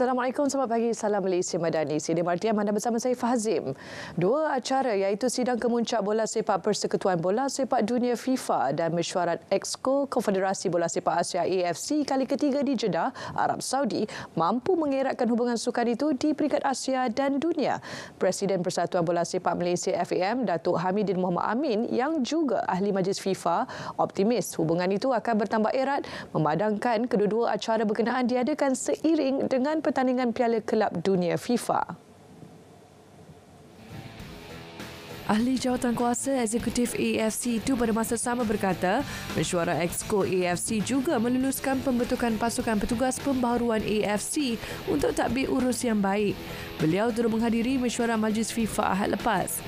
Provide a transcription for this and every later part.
Assalamualaikum, selamat pagi. Salam Malaysia Madani. Sini Martiam, anda bersama saya Fahazim. Dua acara iaitu sidang kemuncak bola sepak Persekutuan Bola Sepak Dunia FIFA dan mesyuarat Exco Konfederasi Bola Sepak Asia AFC kali ketiga di Jeddah, Arab Saudi mampu mengeratkan hubungan sukan itu di peringkat Asia dan dunia. Presiden Persatuan Bola Sepak Malaysia FAM, Datuk Hamidin Mohamad Amin yang juga ahli majlis FIFA optimis hubungan itu akan bertambah erat memandangkan kedua-dua acara berkenaan diadakan seiring dengan pertandingan Piala Kelab Dunia FIFA. Ahli Jawatankuasa Eksekutif AFC itu pada masa sama berkata, mesyuarat Exco AFC juga meluluskan pembentukan pasukan petugas pembaharuan AFC untuk tadbir urus yang baik. Beliau turut menghadiri mesyuarat Majlis FIFA Ahad lepas.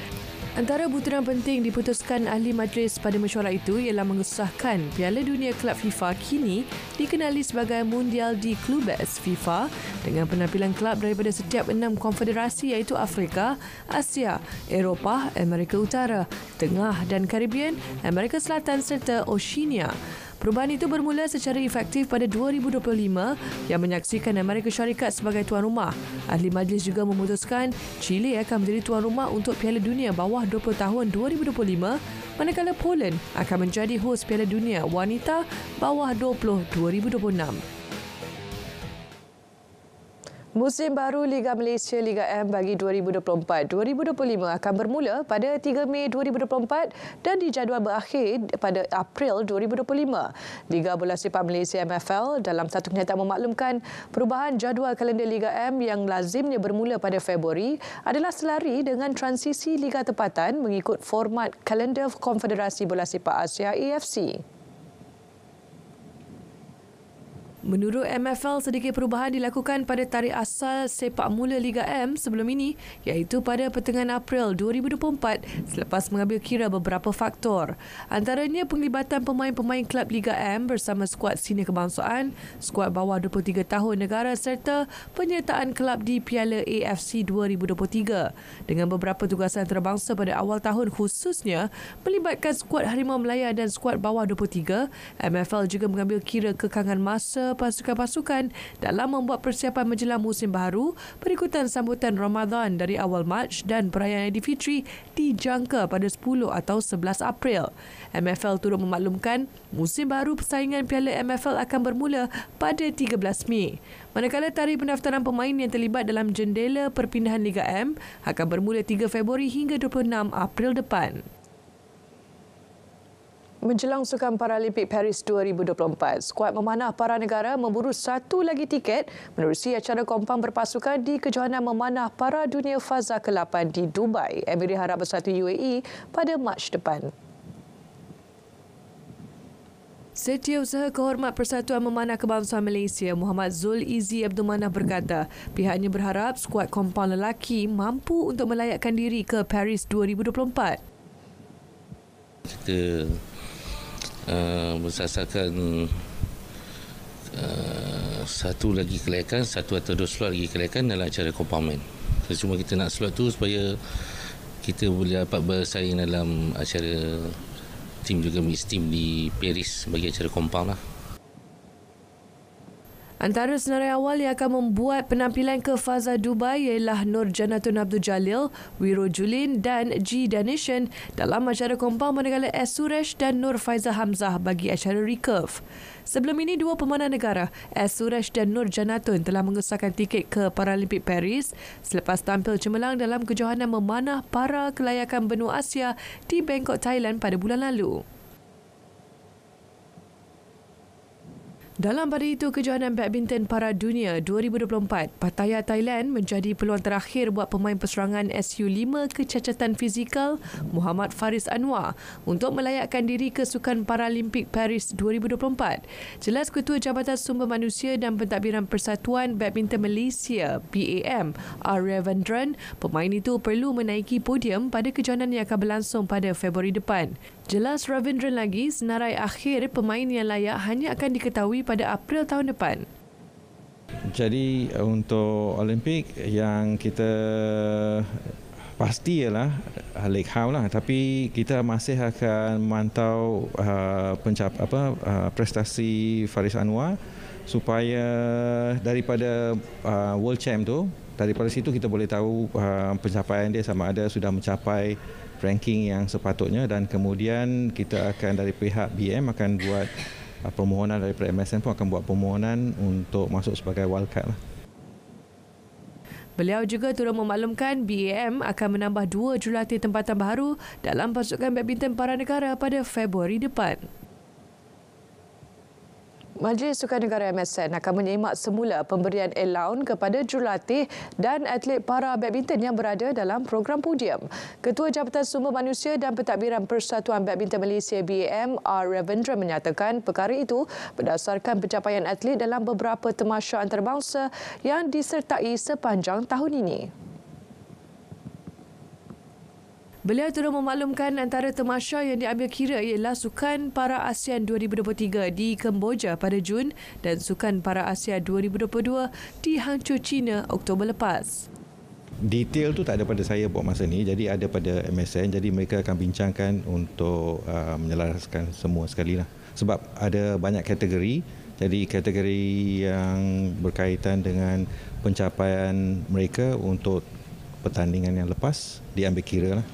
Antara butiran penting diputuskan ahli majlis pada mesyuarat itu ialah mengesahkan Piala Dunia Kelab FIFA kini dikenali sebagai Mundial di Clubes FIFA dengan penampilan kelab daripada setiap 6 konfederasi iaitu Afrika, Asia, Eropah, Amerika Utara, Tengah dan Caribbean, Amerika Selatan serta Oceania. Perubahan itu bermula secara efektif pada 2025 yang menyaksikan Amerika Syarikat sebagai tuan rumah. Ahli majlis juga memutuskan Chile akan menjadi tuan rumah untuk Piala Dunia bawah 20 tahun 2025 manakala Poland akan menjadi hos Piala Dunia wanita bawah 20 2026. Musim baru Liga Malaysia Liga M bagi 2024-2025 akan bermula pada 3 Mei 2024 dan dijadual berakhir pada April 2025. Liga Bola Sepak Malaysia MFL dalam satu kenyataan memaklumkan perubahan jadual kalender Liga M yang lazimnya bermula pada Februari adalah selari dengan transisi Liga Tempatan mengikut format kalender Konfederasi Bola Sepak Asia AFC. Menurut MFL, sedikit perubahan dilakukan pada tarikh asal sepak mula Liga M sebelum ini iaitu pada pertengahan April 2024 selepas mengambil kira beberapa faktor. Antaranya penglibatan pemain-pemain kelab Liga M bersama skuad senior kebangsaan, skuad bawah 23 tahun negara serta penyertaan kelab di Piala AFC 2023. Dengan beberapa tugasan antarabangsa pada awal tahun khususnya melibatkan skuad Harimau Melaya dan skuad bawah 23, MFL juga mengambil kira kekangan masa pasukan-pasukan dalam membuat persiapan menjelang musim baru berikutan sambutan Ramadan dari awal Mac dan perayaan Aidilfitri dijangka pada 10 atau 11 April. MFL turut memaklumkan musim baru persaingan Piala MFL akan bermula pada 13 Mei. Manakala tarikh pendaftaran pemain yang terlibat dalam jendela perpindahan Liga M akan bermula 3 Februari hingga 26 April depan. Menjelang Sukan Paralimpik Paris 2024, skuad memanah para negara memburu satu lagi tiket menerusi acara kompang berpasukan di kejohanan memanah para dunia faza ke-8 di Dubai, Emirat Arab Bersatu UAE pada Mac depan. Setiausaha Kehormat Persatuan Memanah Kebangsaan Malaysia, Muhammad Zul Izzi Abdul Manaf berkata, pihaknya berharap skuad kompang lelaki mampu untuk melayakkan diri ke Paris 2024. Kita bersasarkan satu lagi kelayakan, satu atau dua slot lagi kelayakan dalam acara kompamen. Cuma kita nak slot tu supaya kita boleh dapat bersaing dalam acara tim juga mix team di Paris bagi acara kompang lah. Antara senarai awal yang akan membuat penampilan ke faza Dubai ialah Nur Janatun Abdul Jalil, Wiro Julin dan G. Danishan dalam acara kompang manakala S. Suresh dan Nur Faizah Hamzah bagi acara recurve. Sebelum ini, dua pemanah negara, S. Suresh dan Nur Janatun telah mengesahkan tiket ke Paralimpik Paris selepas tampil cemerlang dalam kejohanan memanah para kelayakan benua Asia di Bangkok, Thailand pada bulan lalu. Dalam pada itu, kejohanan badminton para dunia 2024, Pattaya Thailand menjadi peluang terakhir buat pemain perserangan SU5 kecacatan fizikal Muhammad Faris Anwar untuk melayakkan diri ke Sukan Paralimpik Paris 2024. Jelas Ketua Jabatan Sumber Manusia dan Pentadbiran Persatuan Badminton Malaysia (PAM), R. Ravindran, pemain itu perlu menaiki podium pada kejohanan yang akan berlangsung pada Februari depan. Jelas Ravindran lagi, senarai akhir pemain yang layak hanya akan diketahui pada April tahun depan. Jadi untuk Olimpik yang kita pasti ialah Lake Howe lah, tapi kita masih akan memantau prestasi Faris Anwar supaya daripada World Champ tu, daripada situ kita boleh tahu pencapaian dia sama ada sudah mencapai ranking yang sepatutnya, dan kemudian kita akan dari pihak BM akan buat permohonan, daripada MSN pun akan buat permohonan untuk masuk sebagai wildcard lah. Beliau juga turut memaklumkan BAM akan menambah 2 jurulatih tempatan baru dalam pasukan badminton para negara pada Februari depan. Majlis Sukan Negara MSN akan menyemak semula pemberian allowance kepada jurulatih dan atlet para badminton yang berada dalam program podium. Ketua Jabatan Sumber Manusia dan Pentadbiran Persatuan Badminton Malaysia BAM, R. Ravindra menyatakan perkara itu berdasarkan pencapaian atlet dalam beberapa tamasya antarabangsa yang disertai sepanjang tahun ini. Beliau turut memaklumkan antara tamasya yang diambil kira ialah Sukan Para ASEAN 2023 di Kemboja pada Jun dan Sukan Para Asia 2022 di Hangzhou, China Oktober lepas. Detail tu tak ada pada saya buat masa ni, jadi ada pada MSN, jadi mereka akan bincangkan untuk menyelaraskan semua sekali lah. Sebab ada banyak kategori, jadi kategori yang berkaitan dengan pencapaian mereka untuk pertandingan yang lepas diambil kira lah.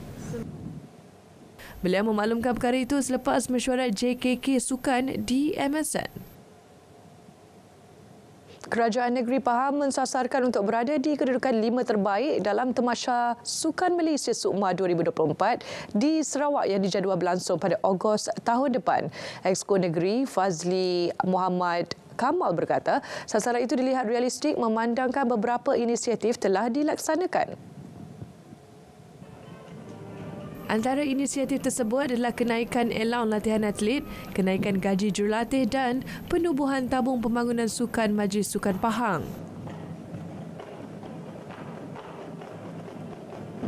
Beliau memaklumkan perkara itu selepas mesyuarat JKK Sukan di MSN. Kerajaan Negeri Pahang mensasarkan untuk berada di kedudukan 5 terbaik dalam Tamasya Sukan Malaysia SUKMA 2024 di Sarawak yang dijadual berlangsung pada Ogos tahun depan. Exco Negeri Fazli Muhammad Kamal berkata, sasaran itu dilihat realistik memandangkan beberapa inisiatif telah dilaksanakan. Antara inisiatif tersebut adalah kenaikan allowance latihan atlet, kenaikan gaji jurulatih dan penubuhan tabung pembangunan sukan Majlis Sukan Pahang.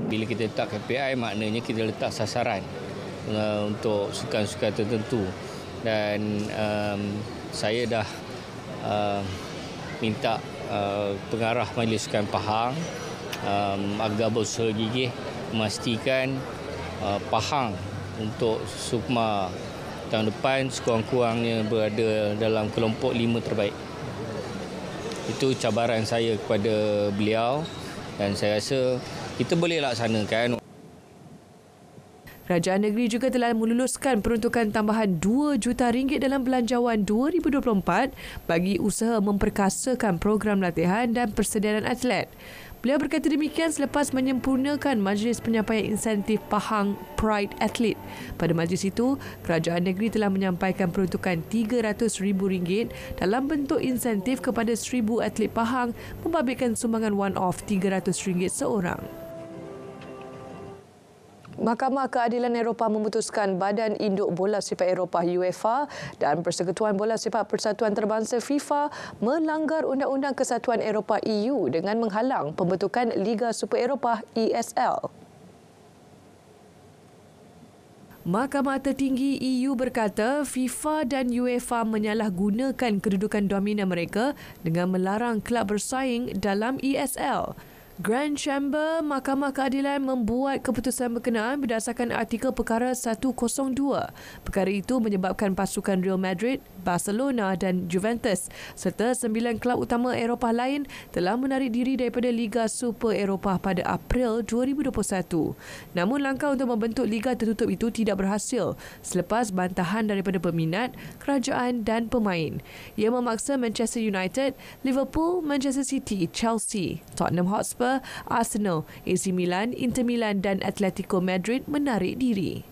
Bila kita letak KPI, maknanya kita letak sasaran untuk sukan-sukan tertentu. Dan saya dah minta pengarah Majlis Sukan Pahang agar berusaha gigih memastikan Pahang untuk SUKMA tahun depan sekurang-kurangnya berada dalam kelompok 5 terbaik. Itu cabaran saya kepada beliau dan saya rasa kita boleh laksanakan. Kerajaan negeri juga telah meluluskan peruntukan tambahan RM2 juta dalam belanjawan 2024 bagi usaha memperkasakan program latihan dan persediaan atlet. Beliau berkata demikian selepas menyempurnakan Majlis Penyampaian Insentif Pahang Pride Athlete. Pada majlis itu, kerajaan negeri telah menyampaikan peruntukan RM300,000 dalam bentuk insentif kepada 1,000 atlet Pahang membabitkan sumbangan one-off RM300 seorang. Mahkamah Keadilan Eropah memutuskan Badan Induk Bola Sepak Eropah UEFA dan Persekutuan Bola Sepak Persatuan Antarabangsa FIFA melanggar Undang-Undang Kesatuan Eropah EU dengan menghalang pembentukan Liga Super Eropah ESL. Mahkamah Tertinggi EU berkata FIFA dan UEFA menyalahgunakan kedudukan dominan mereka dengan melarang kelab bersaing dalam ESL. Grand Chamber Mahkamah Keadilan membuat keputusan berkenaan berdasarkan artikel perkara 102. Perkara itu menyebabkan pasukan Real Madrid, Barcelona dan Juventus serta 9 kelab utama Eropah lain telah menarik diri daripada Liga Super Eropah pada April 2021. Namun langkah untuk membentuk liga tertutup itu tidak berhasil selepas bantahan daripada peminat, kerajaan dan pemain. Ia memaksa Manchester United, Liverpool, Manchester City, Chelsea, Tottenham Hotspur, Arsenal, AC Milan, Inter Milan dan Atletico Madrid menarik diri.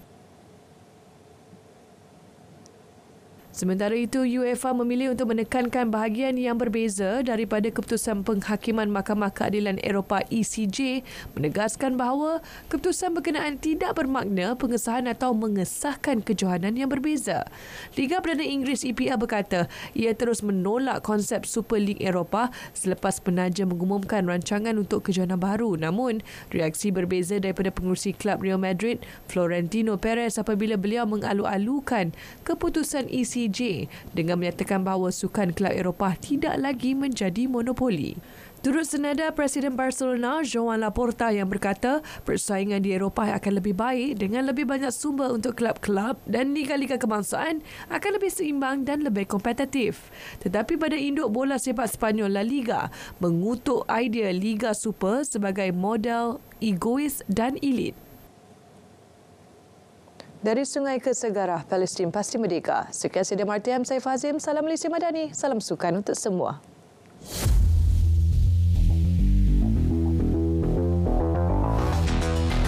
Sementara itu, UEFA memilih untuk menekankan bahagian yang berbeza daripada keputusan Penghakiman Mahkamah Keadilan Eropah ECJ menegaskan bahawa keputusan berkenaan tidak bermakna pengesahan atau mengesahkan kejohanan yang berbeza. Liga Perdana Inggeris EPL berkata ia terus menolak konsep Super League Eropah selepas penaja mengumumkan rancangan untuk kejohanan baru. Namun, reaksi berbeza daripada pengurusi kelab Real Madrid, Florentino Perez apabila beliau mengalu-alukan keputusan ECJ ICJ dengan menyatakan bahawa sukan kelab Eropah tidak lagi menjadi monopoli. Turut senada Presiden Barcelona, Joan Laporta yang berkata persaingan di Eropah akan lebih baik dengan lebih banyak sumber untuk kelab-kelab dan liga-liga kebangsaan akan lebih seimbang dan lebih kompetitif. Tetapi badan induk bola sepak Sepanyol La Liga mengutuk idea Liga Super sebagai model egois dan elit. Dari sungai ke segara, Palestin pasti merdeka. Sekian CDM RTM, saya Fazim. Salam Malaysia Madani. Salam sukan untuk semua.